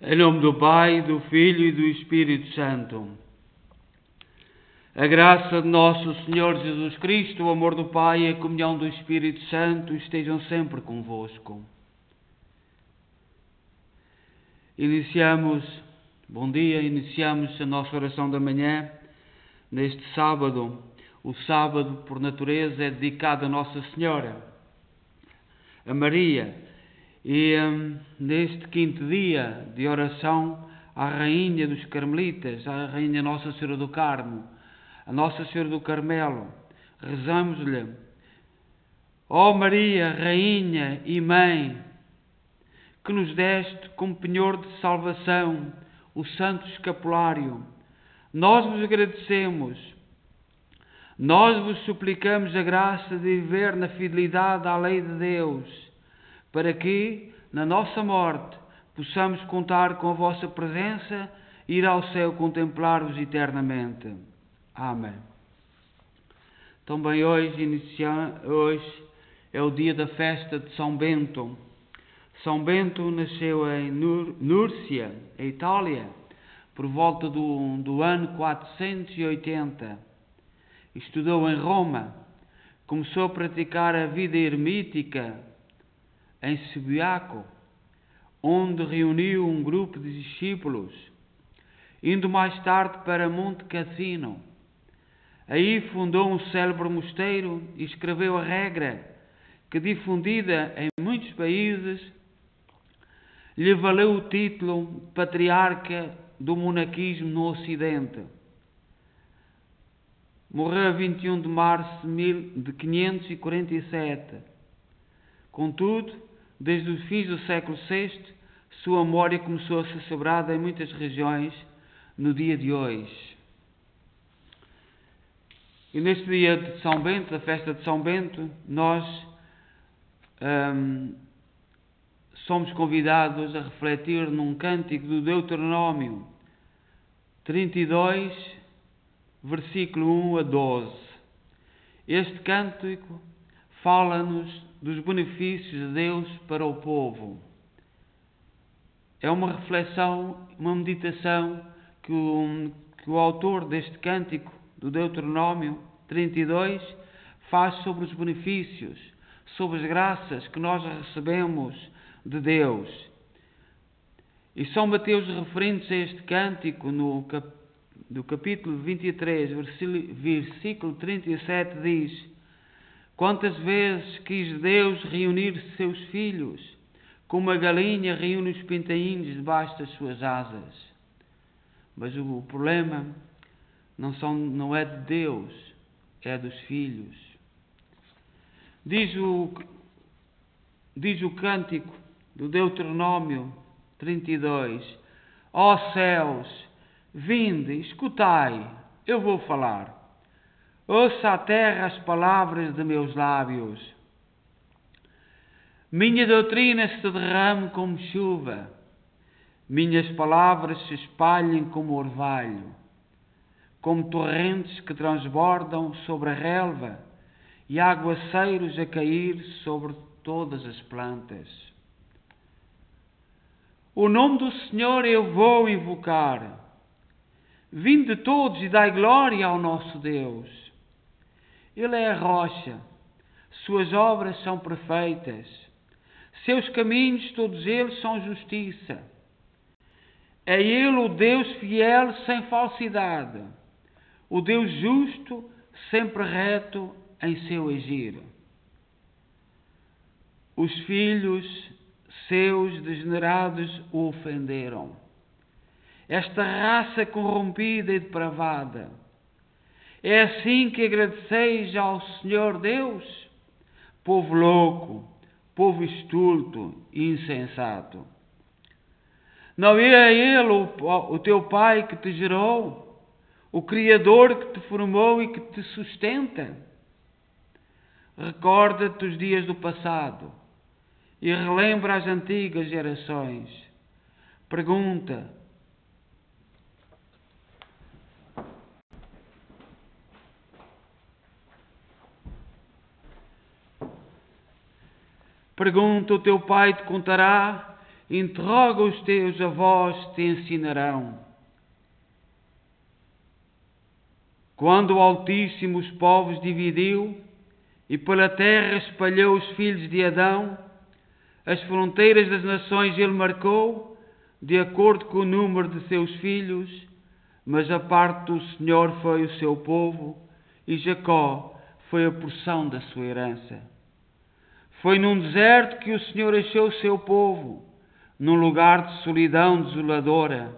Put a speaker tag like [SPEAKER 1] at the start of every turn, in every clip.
[SPEAKER 1] Em nome do Pai, do Filho e do Espírito Santo. A graça de nosso Senhor Jesus Cristo, o amor do Pai e a comunhão do Espírito Santo estejam sempre convosco. Iniciamos a nossa oração da manhã neste sábado. O sábado, por natureza, é dedicado a Nossa Senhora, a Maria. E neste quinto dia de oração à Rainha dos Carmelitas, à Rainha Nossa Senhora do Carmo, a Nossa Senhora do Carmelo, rezamos-lhe: ó Maria, Rainha e Mãe, que nos deste como penhor de salvação o Santo Escapulário, nós vos agradecemos, nós vos suplicamos a graça de viver na fidelidade à lei de Deus, para que, na nossa morte, possamos contar com a vossa presença e ir ao céu contemplar-vos eternamente. Amém. Também hoje é o dia da festa de São Bento. São Bento nasceu em Núrcia, em Itália, por volta do ano 480. Estudou em Roma, começou a praticar a vida ermítica em Subiaco, onde reuniu um grupo de discípulos, indo mais tarde para Monte Cassino. Aí fundou um célebre mosteiro e escreveu a regra que, difundida em muitos países, lhe valeu o título de patriarca do monaquismo no Ocidente. Morreu a 21 de março de 547. Contudo, desde os fins do século VI, sua memória começou a ser celebrada em muitas regiões no dia de hoje. E neste dia de São Bento, da festa de São Bento, nós somos convidados a refletir num cântico do Deuteronômio 32, versículo 1 a 12. Este cântico fala-nos dos benefícios de Deus para o povo. É uma reflexão, uma meditação que o autor deste cântico, do Deuteronômio 32, faz sobre os benefícios, sobre as graças que nós recebemos de Deus. E São Mateus, referentes a este cântico, no capítulo 23, versículo 37, diz: quantas vezes quis Deus reunir seus filhos, como a galinha reúne os pintainhos debaixo das suas asas. Mas o problema não é de Deus, é dos filhos. Diz o cântico do Deuteronômio 32, ó céus, vinde, escutai, eu vou falar. Ouça a terra as palavras de meus lábios. Minha doutrina se derrame como chuva. Minhas palavras se espalhem como orvalho, como torrentes que transbordam sobre a relva e aguaceiros a cair sobre todas as plantas. O nome do Senhor eu vou invocar. Vinde todos e dai glória ao nosso Deus. Ele é a rocha, suas obras são perfeitas, seus caminhos, todos eles, são justiça. É Ele o Deus fiel sem falsidade, o Deus justo, sempre reto em seu agir. Os filhos seus degenerados o ofenderam. Esta raça corrompida e depravada. É assim que agradeceis ao Senhor Deus? Povo louco, povo estulto e insensato. Não é Ele o teu Pai que te gerou, o Criador que te formou e que te sustenta? Recorda-te dos dias do passado e relembra as antigas gerações. Pergunta: o teu pai te contará, interroga os teus avós, te ensinarão. Quando o Altíssimo os povos dividiu e pela terra espalhou os filhos de Adão, as fronteiras das nações ele marcou, de acordo com o número de seus filhos, mas a parte do Senhor foi o seu povo, e Jacó foi a porção da sua herança. Foi num deserto que o Senhor achou o seu povo, num lugar de solidão desoladora,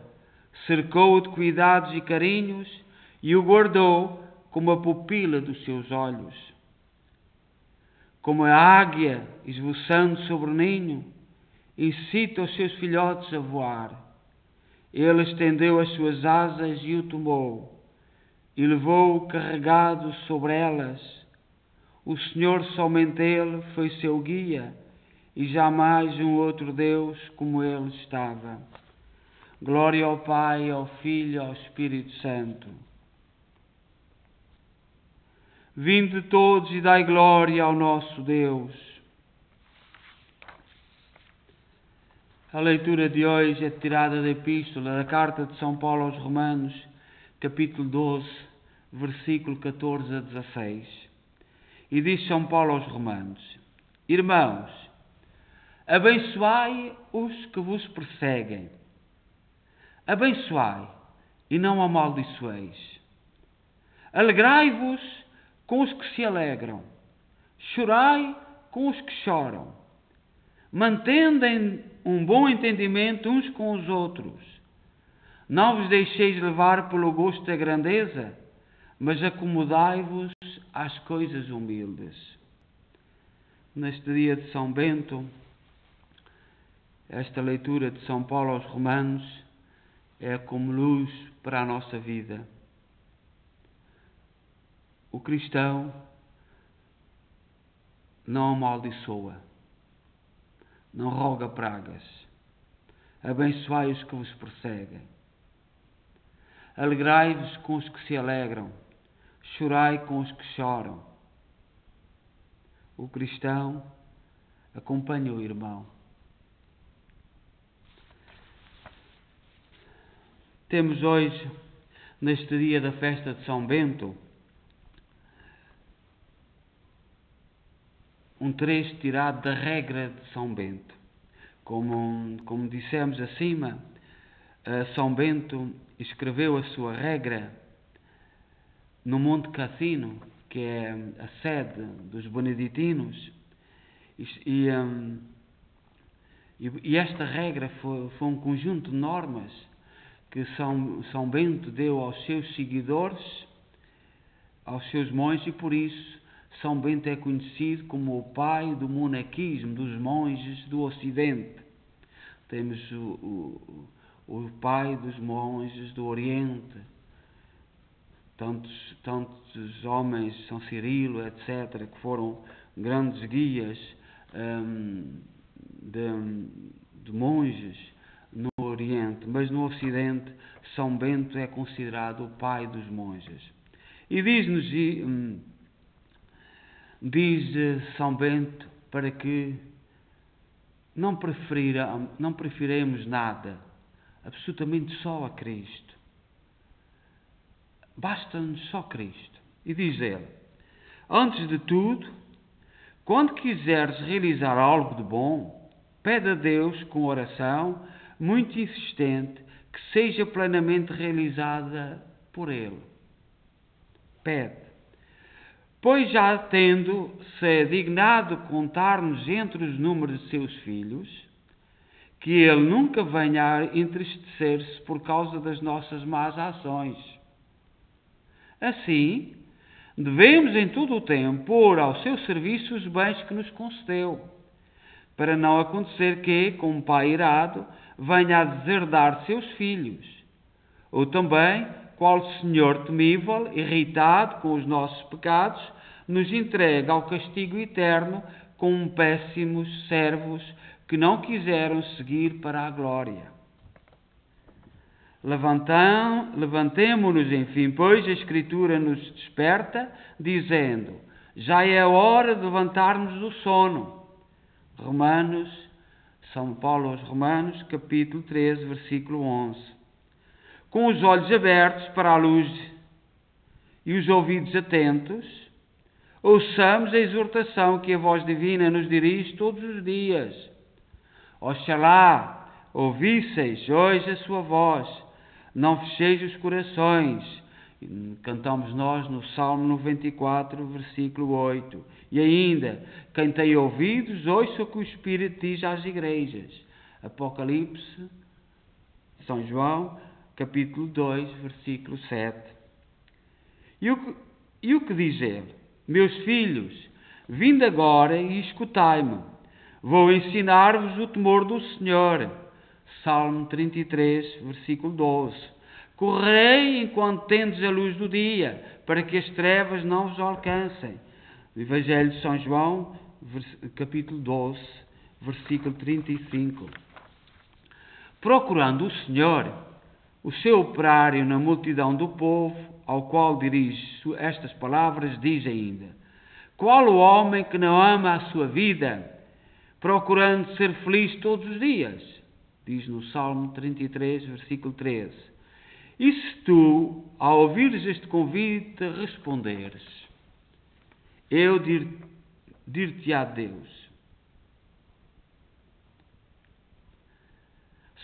[SPEAKER 1] cercou-o de cuidados e carinhos e o guardou como a pupila dos seus olhos. Como a águia esvoaçando sobre o ninho, incita os seus filhotes a voar. Ele estendeu as suas asas e o tomou, e levou-o carregado sobre elas. O Senhor, somente Ele, foi seu guia, e jamais um outro Deus como Ele estava. Glória ao Pai, ao Filho e ao Espírito Santo. Vinde todos e dai glória ao nosso Deus. A leitura de hoje é tirada da Epístola, da Carta de São Paulo aos Romanos, capítulo 12, versículo 14 a 16. E diz São Paulo aos Romanos: Irmãos, abençoai os que vos perseguem. Abençoai e não amaldiçoeis. Alegrai-vos com os que se alegram. Chorai com os que choram. Mantendem um bom entendimento uns com os outros. Não vos deixeis levar pelo gosto da grandeza, mas acomodai-vos às coisas humildes. Neste dia de São Bento, esta leitura de São Paulo aos Romanos é como luz para a nossa vida. O cristão não amaldiçoa, não roga pragas. Abençoai os que vos perseguem. Alegrai-vos com os que se alegram. Chorai com os que choram. O cristão acompanha o irmão. Temos hoje, neste dia da festa de São Bento, um trecho tirado da regra de São Bento. Como dissemos acima, São Bento escreveu a sua regra no Monte Cassino, que é a sede dos beneditinos, e esta regra foi um conjunto de normas que São Bento deu aos seus seguidores, aos seus monges, e por isso São Bento é conhecido como o pai do monaquismo, dos monges do Ocidente. Temos o pai dos monges do Oriente, tantos homens, São Cirilo, etc., que foram grandes guias de monges no Oriente, mas no Ocidente São Bento é considerado o pai dos monges. E diz São Bento para que não preferiremos nada, absolutamente só a Cristo. Basta-nos só Cristo. E diz ele: antes de tudo, quando quiseres realizar algo de bom, pede a Deus com oração muito insistente que seja plenamente realizada por Ele. Pede. Pois já tendo-se dignado contar-nos entre os números de seus filhos, que Ele nunca venha a entristecer-se por causa das nossas más ações. Assim, devemos em todo o tempo pôr ao seu serviço os bens que nos concedeu, para não acontecer que, como pai irado, venha a deserdar seus filhos, ou também, qual Senhor temível, irritado com os nossos pecados, nos entrega ao castigo eterno como péssimos servos que não quiseram seguir para a glória. Levantemo-nos, enfim, pois a Escritura nos desperta, dizendo: já é a hora de levantarmos do sono. Romanos São Paulo aos Romanos, capítulo 13, versículo 11. Com os olhos abertos para a luz e os ouvidos atentos, ouçamos a exortação que a voz divina nos dirige todos os dias. Oxalá ouvisseis hoje a sua voz, não fecheis os corações. Cantamos nós no Salmo 94, versículo 8. E ainda, quem tem ouvidos, ouça o que o Espírito diz às igrejas. Apocalipse, São João, capítulo 2, versículo 7. E o que diz ele? Meus filhos, vinde agora e escutai-me. Vou ensinar-vos o temor do Senhor. Salmo 33, versículo 12. Correi enquanto tendes a luz do dia, para que as trevas não vos alcancem. Evangelho de São João, capítulo 12, versículo 35. Procurando o Senhor, o seu operário na multidão do povo, ao qual dirige estas palavras, diz ainda: qual o homem que não ama a sua vida, procurando ser feliz todos os dias? Diz no Salmo 33, versículo 13. E se tu, ao ouvires este convite, responderes: eu dir-te-á Deus,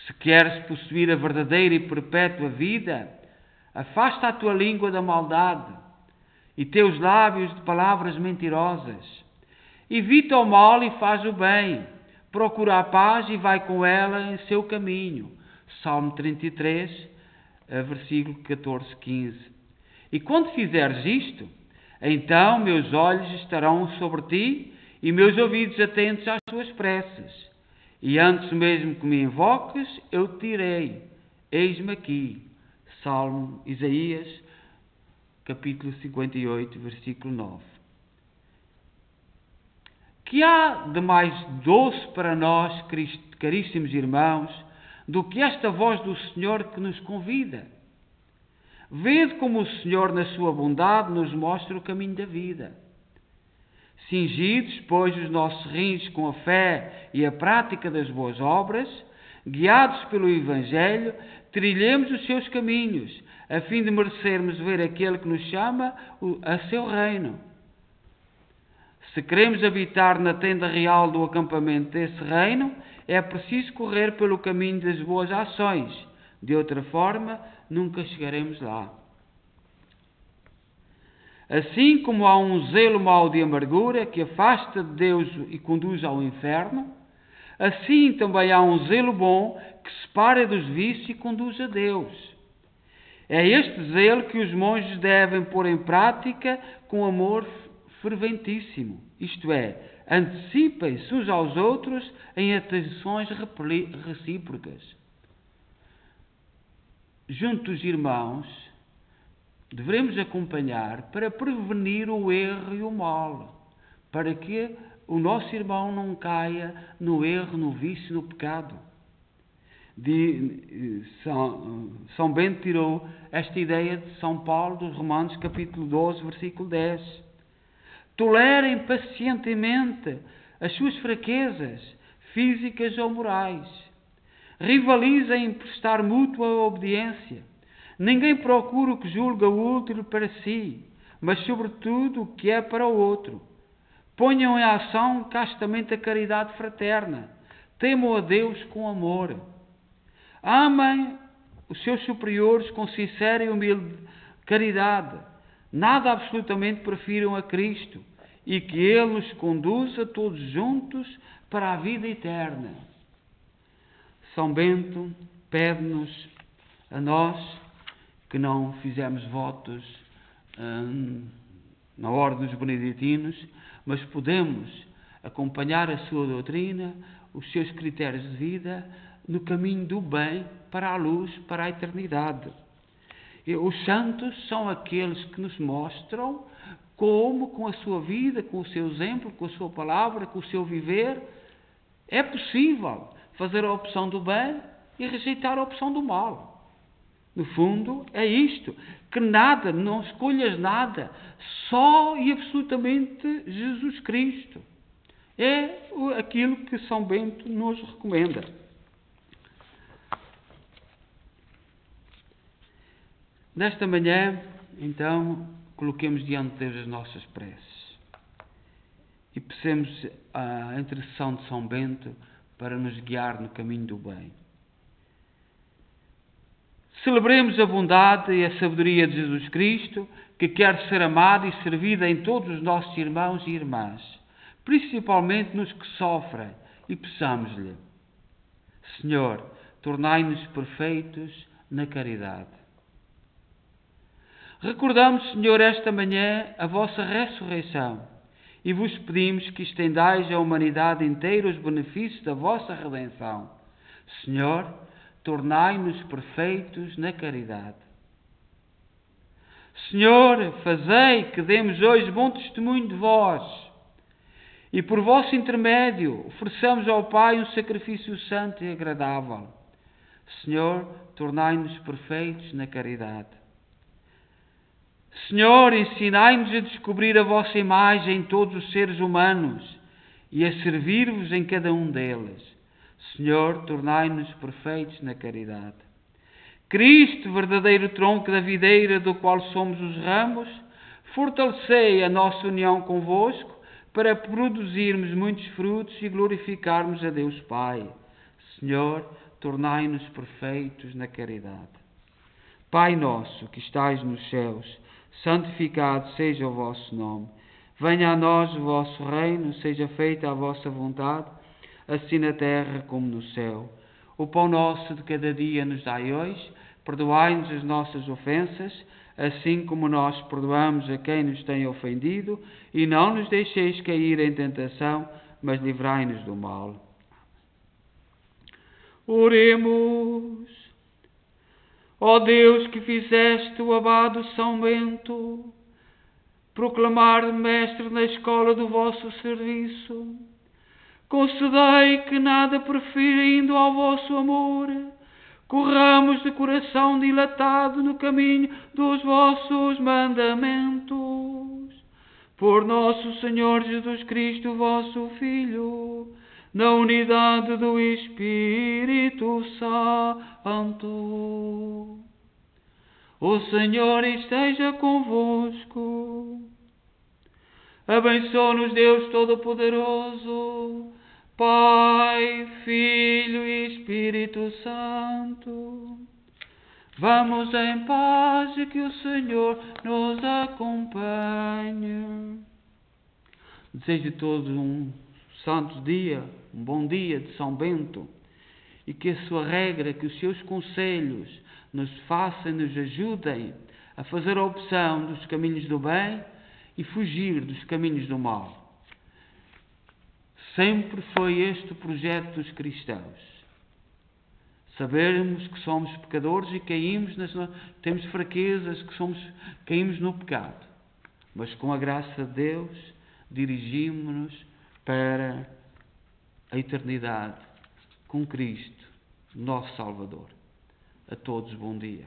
[SPEAKER 1] se queres possuir a verdadeira e perpétua vida, afasta a tua língua da maldade e teus lábios de palavras mentirosas. Evita o mal e faz o bem. Procura a paz e vai com ela em seu caminho. Salmo 33, versículo 14, 15. E quando fizeres isto, então meus olhos estarão sobre ti e meus ouvidos atentos às tuas preces. E antes mesmo que me invoques, eu te direi: eis-me aqui. Salmo Isaías, capítulo 58, versículo 9. Que há de mais doce para nós, caríssimos irmãos, do que esta voz do Senhor que nos convida? Vede como o Senhor, na sua bondade, nos mostra o caminho da vida. Cingidos, pois, os nossos rins com a fé e a prática das boas obras, guiados pelo Evangelho, trilhemos os seus caminhos, a fim de merecermos ver aquele que nos chama a seu reino. Se queremos habitar na tenda real do acampamento desse reino, é preciso correr pelo caminho das boas ações. De outra forma, nunca chegaremos lá. Assim como há um zelo mau de amargura que afasta de Deus e conduz ao inferno, assim também há um zelo bom que separa dos vícios e conduz a Deus. É este zelo que os monges devem pôr em prática com amor ferventíssimo, isto é, antecipem-se uns aos outros em atenções recíprocas. Junto dos irmãos, devemos acompanhar para prevenir o erro e o mal, para que o nosso irmão não caia no erro, no vício, no pecado. São Bento tirou esta ideia de São Paulo, dos Romanos, capítulo 12, versículo 10. Tolerem pacientemente as suas fraquezas, físicas ou morais. Rivalizem em prestar mútua obediência. Ninguém procura o que julga útil para si, mas sobretudo o que é para o outro. Ponham em ação castamente a caridade fraterna. Temam a Deus com amor. Amem os seus superiores com sincera e humilde caridade. Nada absolutamente prefiram a Cristo e que Ele nos conduza todos juntos para a vida eterna. São Bento pede-nos a nós que não fizemos votos na ordem dos beneditinos, mas podemos acompanhar a sua doutrina, os seus critérios de vida, no caminho do bem para a luz, para a eternidade. E os santos são aqueles que nos mostram como, com a sua vida, com o seu exemplo, com a sua palavra, com o seu viver, é possível fazer a opção do bem e rejeitar a opção do mal. No fundo, é isto, que nada, não escolhas nada, só e absolutamente Jesus Cristo. É aquilo que São Bento nos recomenda. Nesta manhã, então, coloquemos diante de Deus as nossas preces e peçamos a intercessão de São Bento para nos guiar no caminho do bem. Celebremos a bondade e a sabedoria de Jesus Cristo, que quer ser amado e servido em todos os nossos irmãos e irmãs, principalmente nos que sofrem, e peçamos-lhe: Senhor, tornai-nos perfeitos na caridade. Recordamos, Senhor, esta manhã a vossa ressurreição e vos pedimos que estendais à humanidade inteira os benefícios da vossa redenção. Senhor, tornai-nos perfeitos na caridade. Senhor, fazei que demos hoje bom testemunho de vós e por vosso intermédio ofereçamos ao Pai um sacrifício santo e agradável. Senhor, tornai-nos perfeitos na caridade. Senhor, ensinai-nos a descobrir a vossa imagem em todos os seres humanos e a servir-vos em cada um deles. Senhor, tornai-nos perfeitos na caridade. Cristo, verdadeiro tronco da videira do qual somos os ramos, fortalecei a nossa união convosco para produzirmos muitos frutos e glorificarmos a Deus Pai. Senhor, tornai-nos perfeitos na caridade. Pai nosso, que estais nos céus, santificado seja o vosso nome. Venha a nós o vosso reino, seja feita a vossa vontade, assim na terra como no céu. O pão nosso de cada dia nos dai hoje, perdoai-nos as nossas ofensas, assim como nós perdoamos a quem nos tem ofendido, e não nos deixeis cair em tentação, mas livrai-nos do mal. Oremos. Ó Deus, que fizeste o abade São Bento proclamar mestre na escola do vosso serviço, concedei que, nada preferindo ao vosso amor, corramos de coração dilatado no caminho dos vossos mandamentos. Por nosso Senhor Jesus Cristo, vosso Filho, na unidade do Espírito Santo. O Senhor esteja convosco. Abençoe-nos Deus Todo-Poderoso, Pai, Filho e Espírito Santo. Vamos em paz e que o Senhor nos acompanhe. Desejo a todos um santo dia, um bom dia de São Bento, e que a sua regra, que os seus conselhos nos façam, nos ajudem a fazer a opção dos caminhos do bem e fugir dos caminhos do mal. Sempre foi este o projeto dos cristãos. Sabermos que somos pecadores e caímos, temos fraquezas, caímos no pecado. Mas com a graça de Deus, dirigimos-nos para a eternidade com Cristo, nosso Salvador. A todos, bom dia.